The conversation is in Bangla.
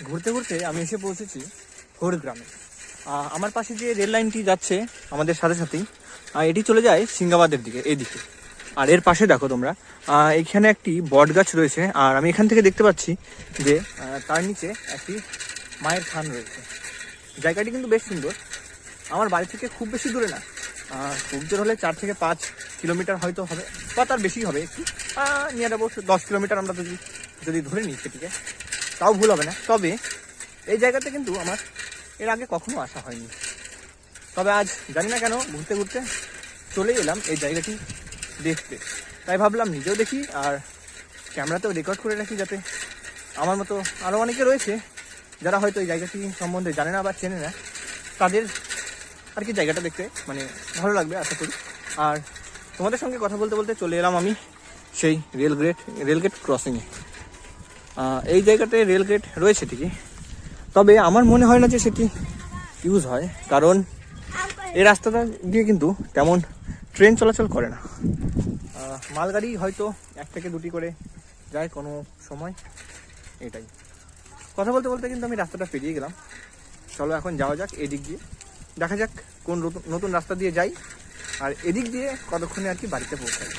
ঘুরতে ঘুরতে আমি এসে পৌঁছেছি খোরগ্রামে। আমার পাশে যে রেল লাইনটি যাচ্ছে আমাদের সাথে সাথেই, এটি চলে যায় সিঙ্গাবাদের দিকে, এইদিকে। আর এর পাশে দেখো তোমরা, এখানে একটি বট গাছ রয়েছে। আর আমি এখান থেকে দেখতে পাচ্ছি যে তার নিচে একটি মায়ের থান রয়েছে। জায়গাটি কিন্তু বেশ সুন্দর। আমার বাড়ি থেকে খুব বেশি দূরে না, খুব জোর হলে 4 থেকে 5 কিলোমিটার হয়তো হবে, বা তার বেশি হবে একটু, নিয়ে যাবো 10 কিলোমিটার আমরা যদি ধরে নিই সেটিকে, তাও ভুল হবে না। তবে এই জায়গাতে কিন্তু আমার এর আগে কখনো আসা হয়নি। তবে আজ জানি না কেন ঘুরতে ঘুরতে চলে এলাম এই জায়গাটি দেখতে। তাই ভাবলাম নিজেও দেখি আর ক্যামেরাতেও রেকর্ড করে রাখি, যাতে আমার মতো আরও অনেকে রয়েছে যারা হয়তো এই জায়গাটি সম্বন্ধে জানে না বা চেনে না, তাদের আর কি জায়গাটা দেখতে মানে ভালো লাগবে আশা করি। আর তোমাদের সঙ্গে কথা বলতে বলতে চলে এলাম আমি সেই রেলগেট ক্রসিংয়ে। এই জায়গাতে রেলগেট রয়েছে ঠিকই, তবে আমার মনে হয় না যে সেটি ইউজ হয়, কারণ এই রাস্তাটা দিয়ে কিন্তু তেমন ট্রেন চলাচল করে না। মালগাড়ি হয়তো 1 থেকে 2টি করে যায় কোনো সময়। এটাই কথা বলতে বলতে কিন্তু আমি রাস্তাটা পেরিয়ে গেলাম। চলো এখন যাওয়া যাক এদিক দিয়ে, দেখা যাক কোন নতুন রাস্তা দিয়ে যাই, আর এদিক দিয়ে কতক্ষণে আর কি বাড়িতে পৌঁছাই।